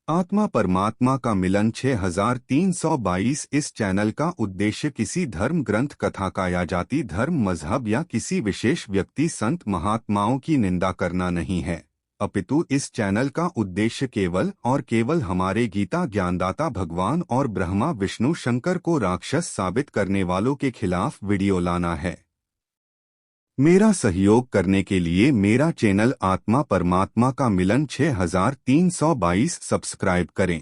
आत्मा परमात्मा का मिलन 6322। इस चैनल का उद्देश्य किसी धर्म ग्रंथ कथा का या जाति धर्म मजहब या किसी विशेष व्यक्ति संत महात्माओं की निंदा करना नहीं है, अपितु इस चैनल का उद्देश्य केवल और केवल हमारे गीता ज्ञानदाता भगवान और ब्रह्मा विष्णु शंकर को राक्षस साबित करने वालों के खिलाफ वीडियो लाना है। मेरा सहयोग करने के लिए मेरा चैनल आत्मा परमात्मा का मिलन 6322 सब्सक्राइब करें।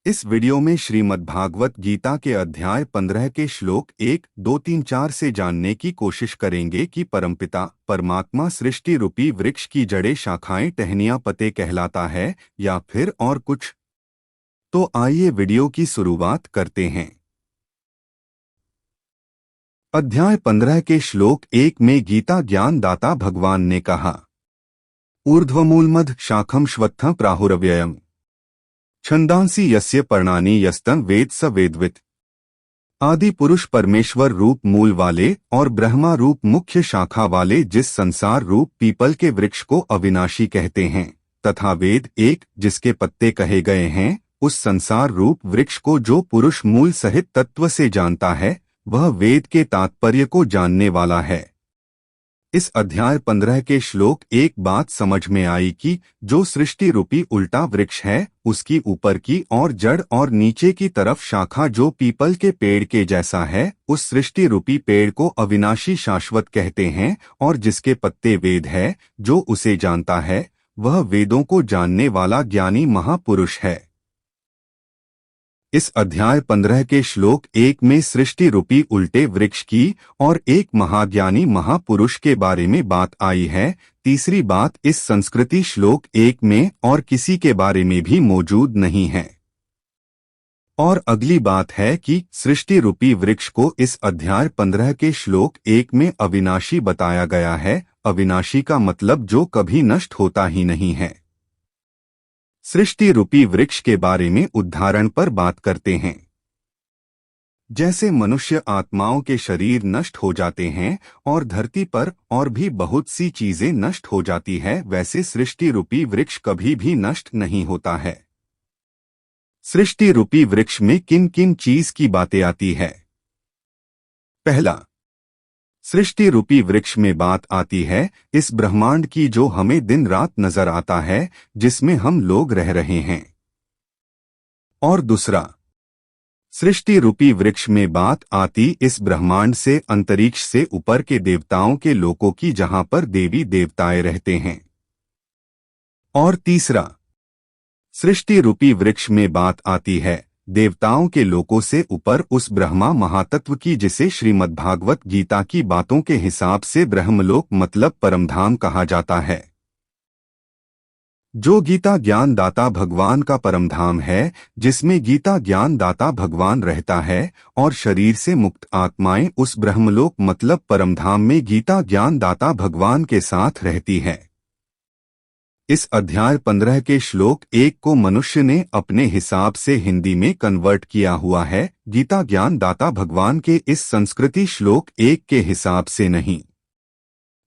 इस वीडियो में श्रीमद्भागवत गीता के अध्याय 15 के श्लोक 1, 2, 3, 4 से जानने की कोशिश करेंगे कि परमपिता परमात्मा सृष्टि रूपी वृक्ष की जड़ें शाखाएं टहनियां पत्ते कहलाता है या फिर और कुछ। तो आइए वीडियो की शुरुआत करते हैं। अध्याय 15 के श्लोक 1 में गीता ज्ञानदाता भगवान ने कहा, ऊर्ध्वमूलमध शाखम श्वत्थ प्राहुरव्ययम् छंदांसी यस्य पर्णानि यस्तन वेद स वेदवित्। आदि पुरुष परमेश्वर रूप मूल वाले और ब्रह्मा रूप मुख्य शाखा वाले जिस संसार रूप पीपल के वृक्ष को अविनाशी कहते हैं तथा वेद एक जिसके पत्ते कहे गए हैं, उस संसार रूप वृक्ष को जो पुरुष मूल सहित तत्व से जानता है वह वेद के तात्पर्य को जानने वाला है। इस अध्याय 15 के श्लोक एक बात समझ में आई कि जो सृष्टि रूपी उल्टा वृक्ष है उसकी ऊपर की और जड़ और नीचे की तरफ शाखा जो पीपल के पेड़ के जैसा है, उस सृष्टि रूपी पेड़ को अविनाशी शाश्वत कहते हैं और जिसके पत्ते वेद है, जो उसे जानता है वह वेदों को जानने वाला ज्ञानी महापुरुष है। इस अध्याय 15 के श्लोक 1 में सृष्टि रूपी उल्टे वृक्ष की और एक महाज्ञानी महापुरुष के बारे में बात आई है। तीसरी बात इस संस्कृति श्लोक 1 में और किसी के बारे में भी मौजूद नहीं है। और अगली बात है कि सृष्टि रूपी वृक्ष को इस अध्याय 15 के श्लोक 1 में अविनाशी बताया गया है। अविनाशी का मतलब जो कभी नष्ट होता ही नहीं है। सृष्टि रूपी वृक्ष के बारे में उदाहरण पर बात करते हैं। जैसे मनुष्य आत्माओं के शरीर नष्ट हो जाते हैं और धरती पर और भी बहुत सी चीजें नष्ट हो जाती है, वैसे सृष्टि रूपी वृक्ष कभी भी नष्ट नहीं होता है। सृष्टि रूपी वृक्ष में किन किन चीज की बातें आती है? पहला, सृष्टि रूपी वृक्ष में बात आती है इस ब्रह्मांड की जो हमें दिन रात नजर आता है, जिसमें हम लोग रह रहे हैं। और दूसरा, सृष्टि रूपी वृक्ष में बात आती इस ब्रह्मांड से अंतरिक्ष से ऊपर के देवताओं के लोकों की जहां पर देवी देवताएं रहते हैं। और तीसरा, सृष्टि रूपी वृक्ष में बात आती है देवताओं के लोकों से ऊपर उस ब्रह्मा महातत्व की जिसे श्रीमद्भागवत गीता की बातों के हिसाब से ब्रह्मलोक मतलब परमधाम कहा जाता है। जो गीता ज्ञानदाता भगवान का परमधाम है, जिसमें गीता ज्ञानदाता भगवान रहता है और शरीर से मुक्त आत्माएं उस ब्रह्मलोक मतलब परमधाम में गीता ज्ञानदाता भगवान के साथ रहती है। इस अध्याय 15 के श्लोक 1 को मनुष्य ने अपने हिसाब से हिंदी में कन्वर्ट किया हुआ है, गीता ज्ञानदाता भगवान के इस संस्कृति श्लोक 1 के हिसाब से नहीं।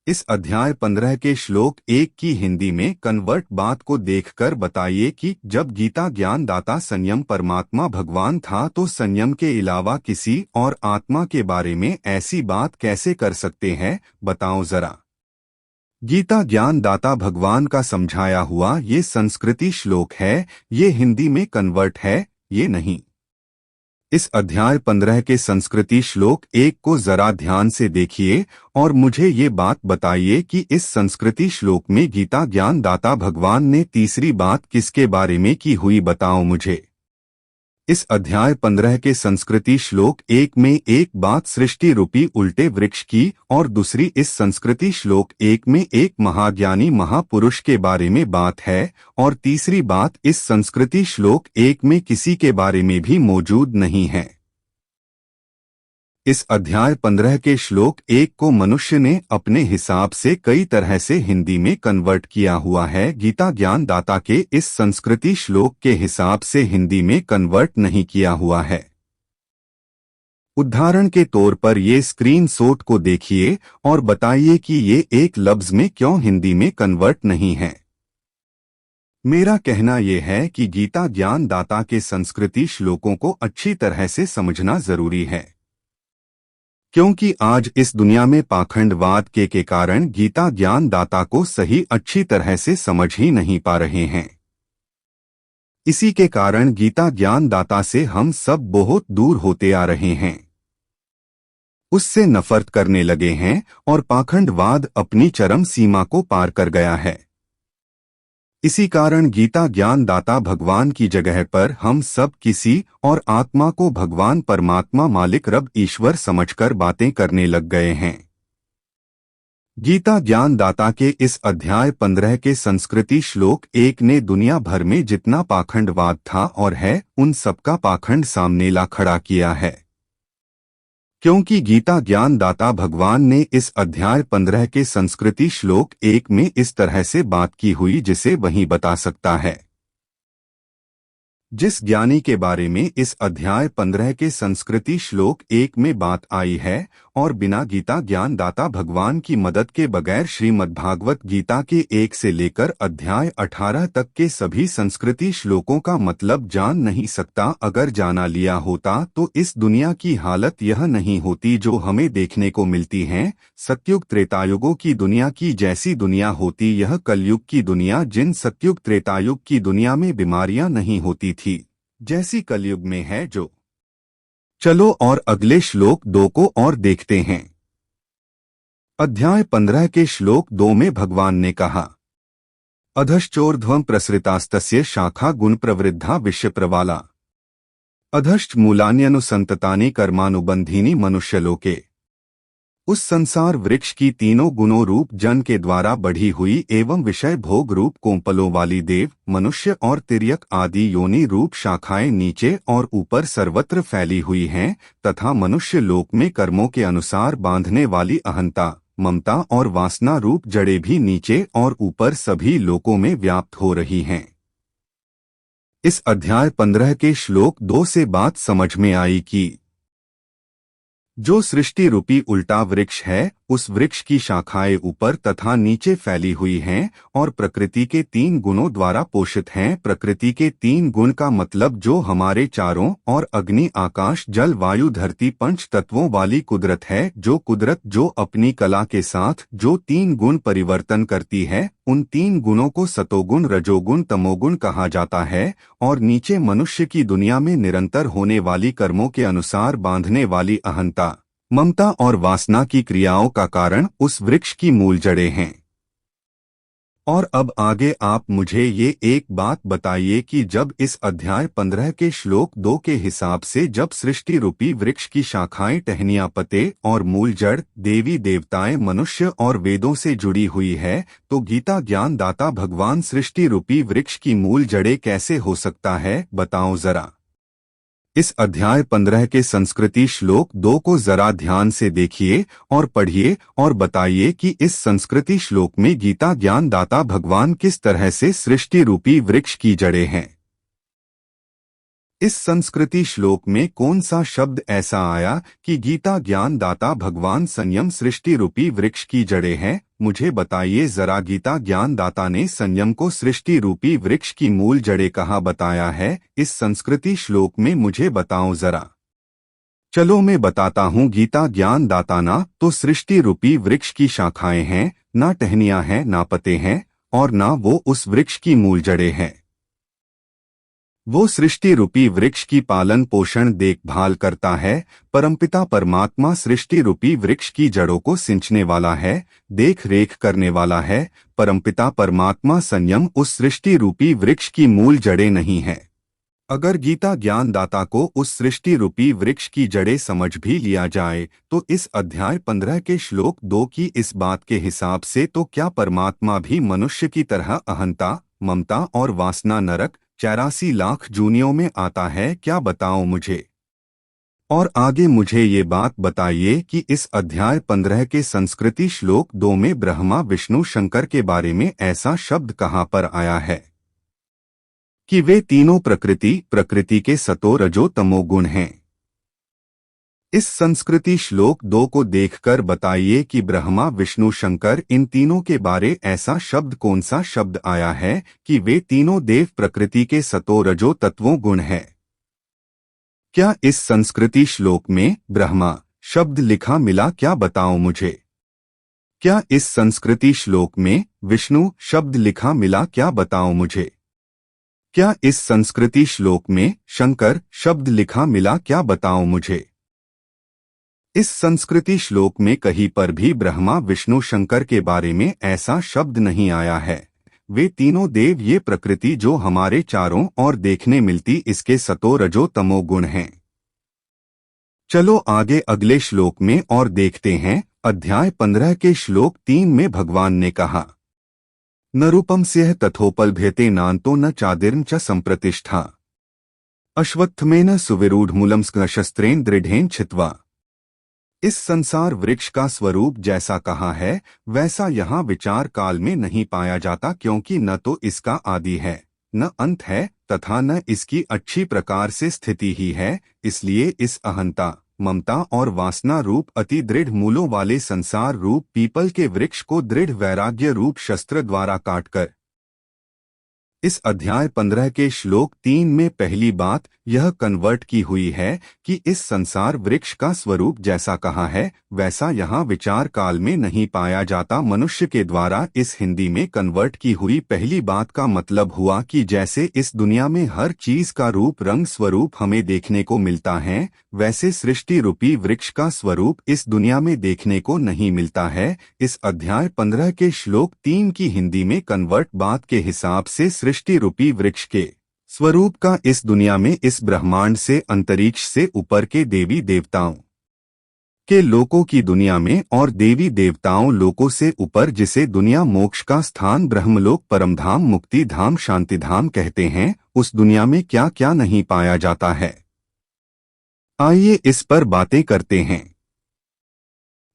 इस अध्याय 15 के श्लोक 1 की हिंदी में कन्वर्ट बात को देखकर बताइए कि जब गीता ज्ञानदाता संयम परमात्मा भगवान था तो संयम के अलावा किसी और आत्मा के बारे में ऐसी बात कैसे कर सकते हैं, बताओ जरा। गीता ज्ञानदाता भगवान का समझाया हुआ ये संस्कृति श्लोक है, ये हिंदी में कन्वर्ट है, ये नहीं। इस अध्याय 15 के संस्कृति श्लोक 1 को जरा ध्यान से देखिए और मुझे ये बात बताइए कि इस संस्कृति श्लोक में गीता ज्ञानदाता भगवान ने तीसरी बात किसके बारे में की हुई, बताओ मुझे। इस अध्याय 15 के संस्कृति श्लोक 1 में एक बात सृष्टि रूपी उल्टे वृक्ष की और दूसरी इस संस्कृति श्लोक 1 में एक महाज्ञानी महापुरुष के बारे में बात है और तीसरी बात इस संस्कृति श्लोक 1 में किसी के बारे में भी मौजूद नहीं है। इस अध्याय 15 के श्लोक 1 को मनुष्य ने अपने हिसाब से कई तरह से हिंदी में कन्वर्ट किया हुआ है, गीता ज्ञानदाता के इस संस्कृति श्लोक के हिसाब से हिंदी में कन्वर्ट नहीं किया हुआ है। उदाहरण के तौर पर ये स्क्रीनशॉट को देखिए और बताइए कि ये एक लफ्ज में क्यों हिंदी में कन्वर्ट नहीं है। मेरा कहना यह है कि गीता ज्ञान दाता के संस्कृति श्लोकों को अच्छी तरह से समझना जरूरी है, क्योंकि आज इस दुनिया में पाखंडवाद के कारण गीता ज्ञान दाता को सही अच्छी तरह से समझ ही नहीं पा रहे हैं। इसी के कारण गीता ज्ञान दाता से हम सब बहुत दूर होते आ रहे हैं, उससे नफरत करने लगे हैं और पाखंडवाद अपनी चरम सीमा को पार कर गया है। इसी कारण गीता ज्ञान दाता भगवान की जगह पर हम सब किसी और आत्मा को भगवान परमात्मा मालिक रब ईश्वर समझकर बातें करने लग गए हैं। गीता ज्ञान दाता के इस अध्याय 15 के संस्कृति श्लोक 1 ने दुनिया भर में जितना पाखंडवाद था और है उन सबका पाखंड सामने ला खड़ा किया है, क्योंकि गीता ज्ञान दाता भगवान ने इस अध्याय 15 के संस्कृति श्लोक 1 में इस तरह से बात की हुई जिसे वही बता सकता है। जिस ज्ञानी के बारे में इस अध्याय 15 के संस्कृति श्लोक 1 में बात आई है और बिना गीता ज्ञान दाता भगवान की मदद के बगैर श्रीमद्भागवत गीता के 1 से लेकर अध्याय 18 तक के सभी संस्कृति श्लोकों का मतलब जान नहीं सकता। अगर जाना लिया होता तो इस दुनिया की हालत यह नहीं होती जो हमें देखने को मिलती है। सतयुग त्रेतायुगों की दुनिया की जैसी दुनिया होती यह कलयुग की दुनिया, जिन सतयुग त्रेतायुग की दुनिया में बीमारियां नहीं होती थी जैसी कलयुग में है जो। चलो और अगले श्लोक 2 को और देखते हैं। अध्याय 15 के श्लोक 2 में भगवान ने कहा, अधश्चोर्ध्वं प्रसृतास्तस्य शाखा गुण प्रवृद्धा विश्व प्रवाला अधश्च मूलान्यनुसंततानि कर्मानुबंधीनि मनुष्यलोके। उस संसार वृक्ष की तीनों गुणों रूप जन के द्वारा बढ़ी हुई एवं विषय भोग रूप कोंपलों वाली देव, मनुष्य और तिर्यक आदि योनि रूप शाखाएं नीचे और ऊपर सर्वत्र फैली हुई हैं तथा मनुष्य लोक में कर्मों के अनुसार बांधने वाली अहंता, ममता और वासना रूप जड़ें भी नीचे और ऊपर सभी लोकों में व्याप्त हो रही हैं। इस अध्याय 15 के श्लोक 2 से बात समझ में आई कि जो सृष्टि रूपी उल्टा वृक्ष है उस वृक्ष की शाखाएं ऊपर तथा नीचे फैली हुई हैं और प्रकृति के 3 गुणों द्वारा पोषित हैं। प्रकृति के 3 गुण का मतलब जो हमारे चारों और अग्नि आकाश जल वायु धरती पंच तत्वों वाली कुदरत है। जो कुदरत जो अपनी कला के साथ जो 3 गुण परिवर्तन करती है उन 3 गुणों को सतोगुण रजोगुण तमोगुण कहा जाता है। और नीचे मनुष्य की दुनिया में निरंतर होने वाली कर्मों के अनुसार बांधने वाली अहंता, ममता और वासना की क्रियाओं का कारण उस वृक्ष की मूल जड़ें हैं। और अब आगे आप मुझे ये एक बात बताइए कि जब इस अध्याय 15 के श्लोक 2 के हिसाब से जब सृष्टि रूपी वृक्ष की शाखाएं टहनियां पत्ते और मूल जड़ देवी देवताएं मनुष्य और वेदों से जुड़ी हुई है तो गीता ज्ञान दाता भगवान सृष्टि रूपी वृक्ष की मूल जड़ें कैसे हो सकता है, बताओ जरा। इस अध्याय 15 के संस्कृति श्लोक 2 को जरा ध्यान से देखिए और पढ़िए और बताइए कि इस संस्कृति श्लोक में गीता ज्ञान दाता भगवान किस तरह से सृष्टि रूपी वृक्ष की जड़ें हैं। इस संस्कृति श्लोक में कौन सा शब्द ऐसा आया कि गीता ज्ञान दाता भगवान संयम सृष्टि रूपी वृक्ष की जड़ें हैं, मुझे बताइए जरा। गीता ज्ञान दाता ने संयम को सृष्टि रूपी वृक्ष की मूल जड़ें कहाँ बताया है इस संस्कृति श्लोक में, मुझे बताओ जरा। चलो मैं बताता हूँ। गीता ज्ञान दाता ना तो सृष्टि रूपी वृक्ष की शाखाएं हैं, ना टहनियां हैं, ना पत्ते हैं और ना वो उस वृक्ष की मूल जड़ें हैं। वो सृष्टि रूपी वृक्ष की पालन पोषण देखभाल करता है। परमपिता परमात्मा सृष्टि रूपी वृक्ष की जड़ों को सिंचने वाला है, देख रेख करने वाला है। परमपिता परमात्मा संयम उस सृष्टि रूपी वृक्ष की मूल जड़ें नहीं है। अगर गीता ज्ञान दाता को उस सृष्टि रूपी वृक्ष की जड़ें समझ भी लिया जाए तो इस अध्याय 15 के श्लोक 2 की इस बात के हिसाब से तो क्या परमात्मा भी मनुष्य की तरह अहंता, ममता और वासना नरक 84 लाख जूनियों में आता है क्या, बताओ मुझे। और आगे मुझे ये बात बताइए कि इस अध्याय 15 के संस्कृति श्लोक 2 में ब्रह्मा विष्णु शंकर के बारे में ऐसा शब्द कहाँ पर आया है कि वे तीनों प्रकृति के सतो रजो तमो गुण हैं। इस संस्कृति श्लोक 2 को देखकर बताइए कि ब्रह्मा विष्णु शंकर इन तीनों के बारे ऐसा शब्द कौन सा शब्द आया है कि वे तीनों देव प्रकृति के सतो रजो तत्वों गुण है। क्या इस संस्कृति श्लोक में ब्रह्मा शब्द लिखा मिला, क्या बताओ मुझे। क्या इस संस्कृति श्लोक में विष्णु शब्द लिखा मिला, क्या बताओ मुझे। क्या इस संस्कृति श्लोक में शंकर शब्द लिखा मिला, क्या बताओ मुझे। इस संस्कृति श्लोक में कहीं पर भी ब्रह्मा विष्णु शंकर के बारे में ऐसा शब्द नहीं आया है। वे तीनों देव ये प्रकृति जो हमारे चारों ओर देखने मिलती इसके सतो रजो तमो गुण हैं। चलो आगे अगले श्लोक में और देखते हैं। अध्याय 15 के श्लोक 3 में भगवान ने कहा, न रूपम स्यः तथोपलभ्यते नान्तो न चादिर्न च संप्रतिष्ठा अश्वत्थमेन सुविरूढ़मूलम शस्त्रेण दृढ़ेन छित्त्वा। इस संसार वृक्ष का स्वरूप जैसा कहा है वैसा यहाँ विचार काल में नहीं पाया जाता, क्योंकि न तो इसका आदि है न अंत है तथा न इसकी अच्छी प्रकार से स्थिति ही है। इसलिए इस अहंता ममता और वासना रूप अति दृढ़ मूलों वाले संसार रूप पीपल के वृक्ष को दृढ़ वैराग्य रूप शस्त्र द्वारा काटकर। इस अध्याय 15 के श्लोक 3 में पहली बात यह कन्वर्ट की हुई है कि इस संसार वृक्ष का स्वरूप जैसा कहा है वैसा यहाँ विचार काल में नहीं पाया जाता। मनुष्य के द्वारा इस हिंदी में कन्वर्ट की हुई पहली बात का मतलब हुआ कि जैसे इस दुनिया में हर चीज का रूप रंग स्वरूप हमें देखने को मिलता है, वैसे सृष्टि रूपी वृक्ष का स्वरूप इस दुनिया में देखने को नहीं मिलता है। इस अध्याय 15 के श्लोक 3 की हिंदी में कन्वर्ट बात के हिसाब से सृष्टि रूपी वृक्ष के स्वरूप का इस दुनिया में इस ब्रह्मांड से अंतरिक्ष से ऊपर के देवी देवताओं के लोकों की दुनिया में और देवी देवताओं लोकों से ऊपर जिसे दुनिया मोक्ष का स्थान ब्रह्मलोक परमधाम मुक्ति धाम शांतिधाम कहते हैं, उस दुनिया में क्या क्या नहीं पाया जाता है। आइए इस पर बातें करते हैं।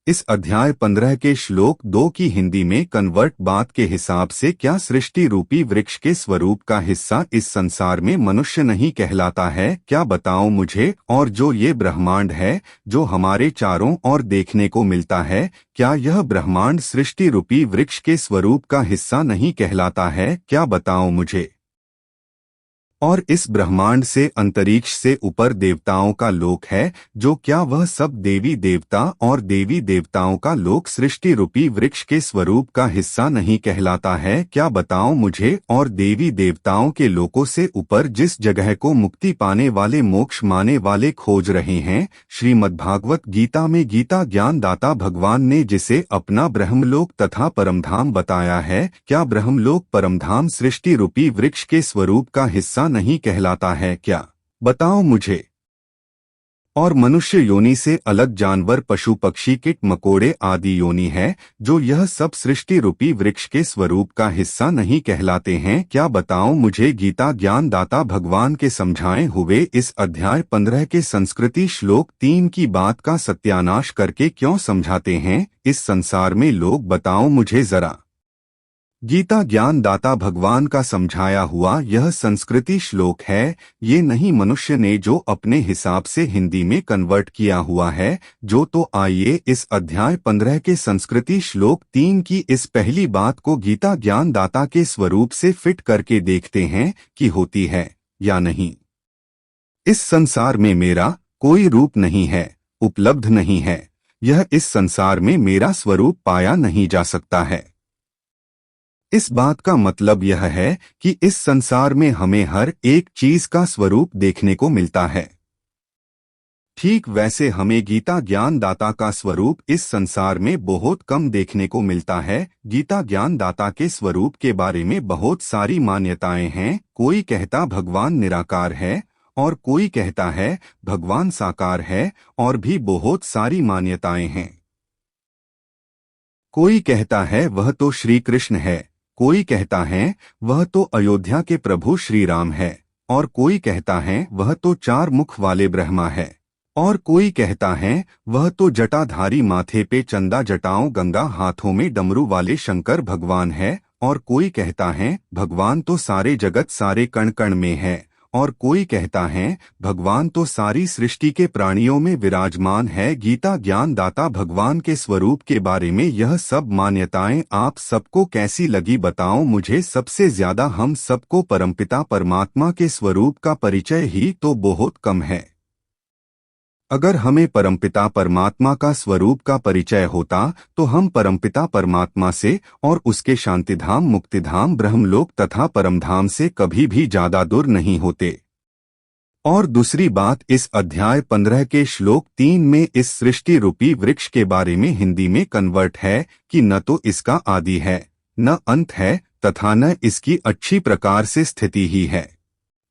इस अध्याय 15 के श्लोक 2 की हिंदी में कन्वर्ट बात के हिसाब से क्या सृष्टि रूपी वृक्ष के स्वरूप का हिस्सा इस संसार में मनुष्य नहीं कहलाता है, क्या बताओ मुझे। और जो ये ब्रह्मांड है जो हमारे चारों ओर देखने को मिलता है, क्या यह ब्रह्मांड सृष्टि रूपी वृक्ष के स्वरूप का हिस्सा नहीं कहलाता है, क्या बताओ मुझे। और इस ब्रह्मांड से अंतरिक्ष से ऊपर देवताओं का लोक है, जो क्या वह सब देवी देवता और देवी देवताओं का लोक सृष्टि रूपी वृक्ष के स्वरूप का हिस्सा नहीं कहलाता है, क्या बताओ मुझे। और देवी देवताओं के लोकों से ऊपर जिस जगह को मुक्ति पाने वाले मोक्ष माने वाले खोज रहे हैं, श्रीमद्भागवत गीता में गीता ज्ञान दाता भगवान ने जिसे अपना ब्रह्मलोक तथा परमधाम बताया है, क्या ब्रह्मलोक परमधाम सृष्टि रूपी वृक्ष के स्वरूप का हिस्सा नहीं कहलाता है, क्या बताओ मुझे। और मनुष्य योनि से अलग जानवर पशु पक्षी कीट मकोड़े आदि योनि है, जो यह सब सृष्टि रूपी वृक्ष के स्वरूप का हिस्सा नहीं कहलाते हैं, क्या बताओ मुझे। गीता ज्ञान दाता भगवान के समझाए हुए इस अध्याय 15 के संस्कृति श्लोक 3 की बात का सत्यानाश करके क्यों समझाते हैं इस संसार में लोग, बताओ मुझे जरा। गीता ज्ञान दाता भगवान का समझाया हुआ यह संस्कृति श्लोक है, ये नहीं मनुष्य ने जो अपने हिसाब से हिंदी में कन्वर्ट किया हुआ है। जो तो आइए इस अध्याय 15 के संस्कृति श्लोक 3 की इस पहली बात को गीता ज्ञान दाता के स्वरूप से फिट करके देखते हैं कि होती है या नहीं। इस संसार में मेरा कोई रूप नहीं है, उपलब्ध नहीं है। यह इस संसार में मेरा स्वरूप पाया नहीं जा सकता है। इस बात का मतलब यह है कि इस संसार में हमें हर एक चीज का स्वरूप देखने को मिलता है। ठीक वैसे हमें गीता ज्ञान दाता का स्वरूप इस संसार में बहुत कम देखने को मिलता है। गीता ज्ञान दाता के स्वरूप के बारे में बहुत सारी मान्यताएं हैं। कोई कहता भगवान निराकार है और कोई कहता है भगवान साकार है, और भी बहुत सारी मान्यताएं हैं। कोई कहता है वह तो श्री कृष्ण है, कोई कहता है वह तो अयोध्या के प्रभु श्री राम है, और कोई कहता है वह तो 4 मुख वाले ब्रह्मा है, और कोई कहता है वह तो जटाधारी माथे पे चंदा जटाओं गंगा हाथों में डमरू वाले शंकर भगवान है, और कोई कहता है भगवान तो सारे जगत सारे कण कण में है, और कोई कहता है भगवान तो सारी सृष्टि के प्राणियों में विराजमान है। गीता ज्ञानदाता भगवान के स्वरूप के बारे में यह सब मान्यताएं आप सबको कैसी लगी बताओ मुझे। सबसे ज्यादा हम सबको परमपिता परमात्मा के स्वरूप का परिचय ही तो बहुत कम है। अगर हमें परमपिता परमात्मा का स्वरूप का परिचय होता तो हम परमपिता परमात्मा से और उसके शांतिधाम मुक्तिधाम ब्रह्मलोक तथा परमधाम से कभी भी ज्यादा दूर नहीं होते। और दूसरी बात, इस अध्याय 15 के श्लोक 3 में इस सृष्टि रूपी वृक्ष के बारे में हिंदी में कन्वर्ट है कि न तो इसका आदि है, न अंत है तथा न इसकी अच्छी प्रकार से स्थिति ही है।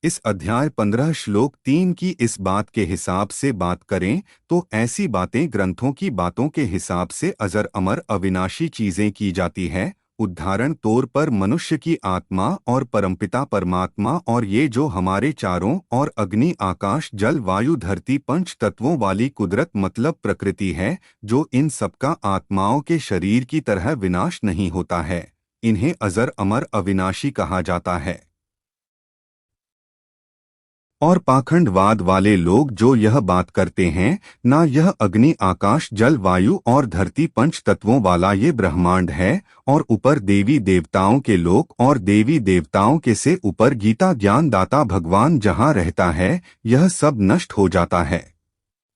इस अध्याय 15 श्लोक 3 की इस बात के हिसाब से बात करें तो ऐसी बातें ग्रंथों की बातों के हिसाब से अजर अमर अविनाशी चीजें की जाती है। उदाहरण तौर पर मनुष्य की आत्मा और परमपिता परमात्मा और ये जो हमारे चारों और अग्नि आकाश जल वायु धरती पंच तत्वों वाली कुदरत मतलब प्रकृति है, जो इन सबका आत्माओं के शरीर की तरह विनाश नहीं होता है, इन्हें अजर अमर अविनाशी कहा जाता है। और पाखंडवाद वाले लोग जो यह बात करते हैं ना यह अग्नि आकाश जल वायु और धरती पंच तत्वों वाला ये ब्रह्मांड है और ऊपर देवी देवताओं के लोक और देवी देवताओं के से ऊपर गीता ज्ञान दाता भगवान जहाँ रहता है, यह सब नष्ट हो जाता है।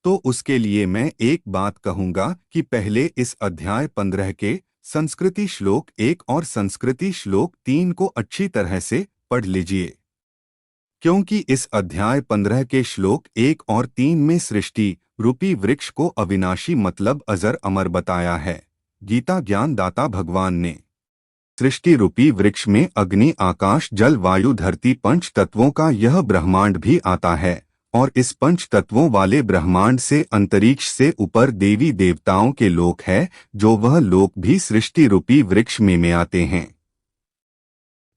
तो उसके लिए मैं एक बात कहूँगा कि पहले इस अध्याय 15 के संस्कृति श्लोक 1 और संस्कृति श्लोक 3 को अच्छी तरह से पढ़ लीजिए, क्योंकि इस अध्याय 15 के श्लोक 1 और 3 में सृष्टि रूपी वृक्ष को अविनाशी मतलब अजर अमर बताया है। गीता ज्ञान दाता भगवान ने सृष्टि रूपी वृक्ष में अग्नि आकाश जल वायु धरती पंच तत्वों का यह ब्रह्मांड भी आता है और इस पंच तत्वों वाले ब्रह्मांड से अंतरिक्ष से ऊपर देवी देवताओं के लोक है, जो वह लोक भी सृष्टि रूपी वृक्ष में आते हैं।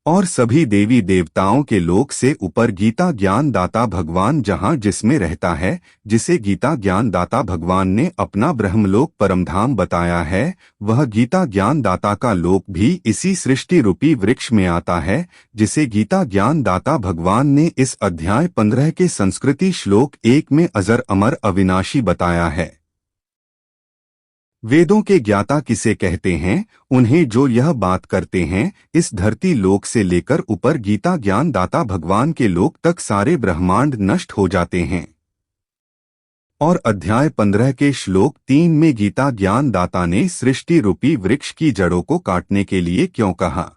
और सभी देवी देवताओं के लोक से ऊपर गीता ज्ञान दाता भगवान जहाँ जिसमें रहता है, जिसे गीता ज्ञान दाता भगवान ने अपना ब्रह्मलोक परमधाम बताया है, वह गीता ज्ञान दाता का लोक भी इसी सृष्टि रूपी वृक्ष में आता है, जिसे गीता ज्ञान दाता भगवान ने इस अध्याय 15 के संस्कृति श्लोक 1 में अजर अमर अविनाशी बताया है। वेदों के ज्ञाता किसे कहते हैं? उन्हें जो यह बात करते हैं इस धरती लोक से लेकर ऊपर गीता ज्ञान दाता भगवान के लोक तक सारे ब्रह्मांड नष्ट हो जाते हैं। और अध्याय 15 के श्लोक 3 में गीता ज्ञान दाता ने सृष्टि रूपी वृक्ष की जड़ों को काटने के लिए क्यों कहा?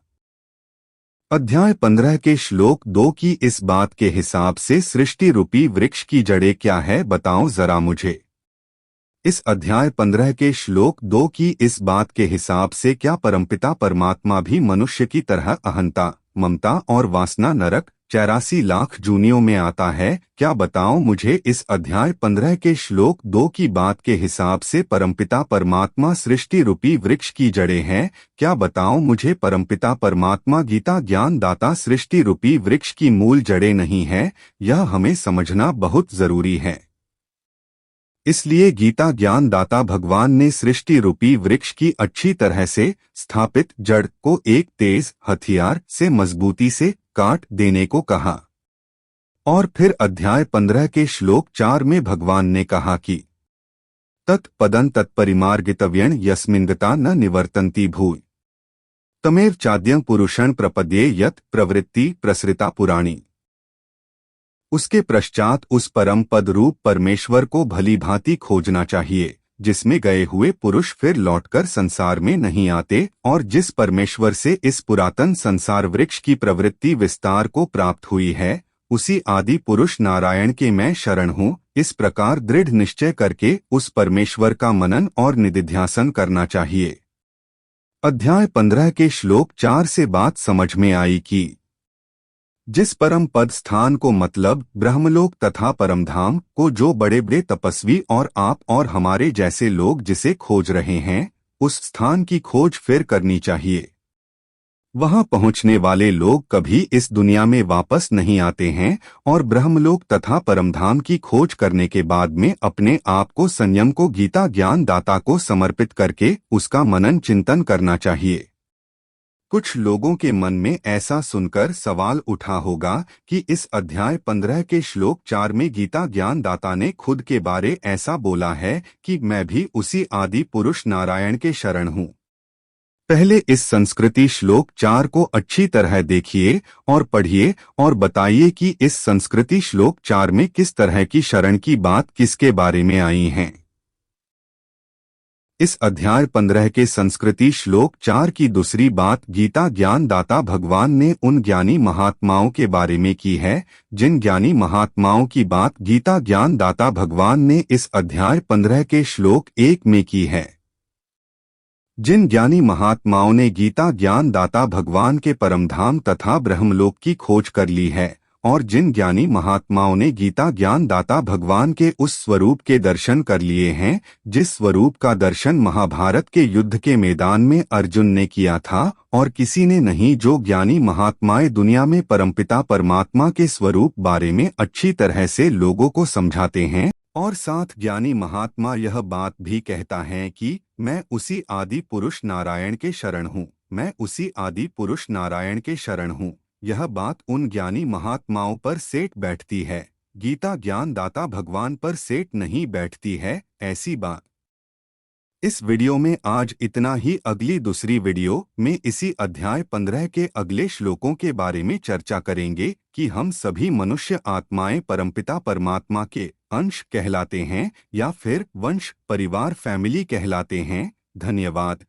अध्याय 15 के श्लोक 2 की इस बात के हिसाब से सृष्टि रूपी वृक्ष की जड़ें क्या है बताओ जरा मुझे। इस अध्याय 15 के श्लोक 2 की इस बात के हिसाब से क्या परमपिता परमात्मा भी मनुष्य की तरह अहंता ममता और वासना नरक 84 लाख जूनियों में आता है? क्या बताओ मुझे। इस अध्याय 15 के श्लोक 2 की बात के हिसाब से परमपिता परमात्मा सृष्टि रूपी वृक्ष की जड़ें हैं। क्या बताओ मुझे। परमपिता परमात्मा गीता ज्ञान दाता सृष्टि रूपी वृक्ष की मूल जड़ें नहीं है, यह हमें समझना बहुत जरूरी है। इसलिए गीता ज्ञान दाता भगवान ने सृष्टि रूपी वृक्ष की अच्छी तरह से स्थापित जड़ को एक तेज हथियार से मजबूती से काट देने को कहा। और फिर अध्याय 15 के श्लोक 4 में भगवान ने कहा कि तत्पदं तत्परिमार्गितव्यं यस्मिंगता न निवर्तन्ति भूय तमेव चाद्यं पुरुषं प्रपद्ये यत् प्रवृत्ति प्रसृता पुराणी। उसके पश्चात उस परम पद रूप परमेश्वर को भली भांति खोजना चाहिए, जिसमें गए हुए पुरुष फिर लौटकर संसार में नहीं आते और जिस परमेश्वर से इस पुरातन संसार वृक्ष की प्रवृत्ति विस्तार को प्राप्त हुई है, उसी आदि पुरुष नारायण के मैं शरण हूँ। इस प्रकार दृढ़ निश्चय करके उस परमेश्वर का मनन और निधिध्यासन करना चाहिए। अध्याय 15 के श्लोक 4 से बात समझ में आई कि जिस परम पद स्थान को मतलब ब्रह्मलोक तथा परमधाम को जो बड़े बड़े तपस्वी और आप और हमारे जैसे लोग जिसे खोज रहे हैं, उस स्थान की खोज फिर करनी चाहिए। वहां पहुंचने वाले लोग कभी इस दुनिया में वापस नहीं आते हैं और ब्रह्मलोक तथा परमधाम की खोज करने के बाद में अपने आप को संयम को गीता ज्ञान दाता को समर्पित करके उसका मनन चिंतन करना चाहिए। कुछ लोगों के मन में ऐसा सुनकर सवाल उठा होगा कि इस अध्याय 15 के श्लोक 4 में गीता ज्ञानदाता ने खुद के बारे ऐसा बोला है कि मैं भी उसी आदि पुरुष नारायण के शरण हूँ। पहले इस संस्कृति श्लोक 4 को अच्छी तरह देखिए और पढ़िए और बताइए कि इस संस्कृति श्लोक 4 में किस तरह की शरण की बात किसके बारे में आई है। इस अध्याय 15 के संस्कृति श्लोक 4 की दूसरी बात गीता ज्ञानदाता भगवान ने उन ज्ञानी महात्माओं के बारे में की है, जिन ज्ञानी महात्माओं की बात गीता ज्ञानदाता भगवान ने इस अध्याय 15 के श्लोक 1 में की है। जिन ज्ञानी महात्माओं ने गीता ज्ञानदाता भगवान के परमधाम तथा ब्रह्मलोक की खोज कर ली है और जिन ज्ञानी महात्माओं ने गीता ज्ञानदाता भगवान के उस स्वरूप के दर्शन कर लिए हैं जिस स्वरूप का दर्शन महाभारत के युद्ध के मैदान में अर्जुन ने किया था और किसी ने नहीं, जो ज्ञानी महात्माएं दुनिया में परमपिता परमात्मा के स्वरूप बारे में अच्छी तरह से लोगों को समझाते हैं और साथ ज्ञानी महात्मा यह बात भी कहता है कि मैं उसी आदि पुरुष नारायण के शरण हूँ, मैं उसी आदि पुरुष नारायण के शरण हूँ। यह बात उन ज्ञानी महात्माओं पर सेठ बैठती है, गीता ज्ञानदाता भगवान पर सेठ नहीं बैठती है ऐसी बात। इस वीडियो में आज इतना ही। अगली दूसरी वीडियो में इसी अध्याय 15 के अगले श्लोकों के बारे में चर्चा करेंगे कि हम सभी मनुष्य आत्माएं परमपिता परमात्मा के अंश कहलाते हैं या फिर वंश परिवार फैमिली कहलाते हैं। धन्यवाद।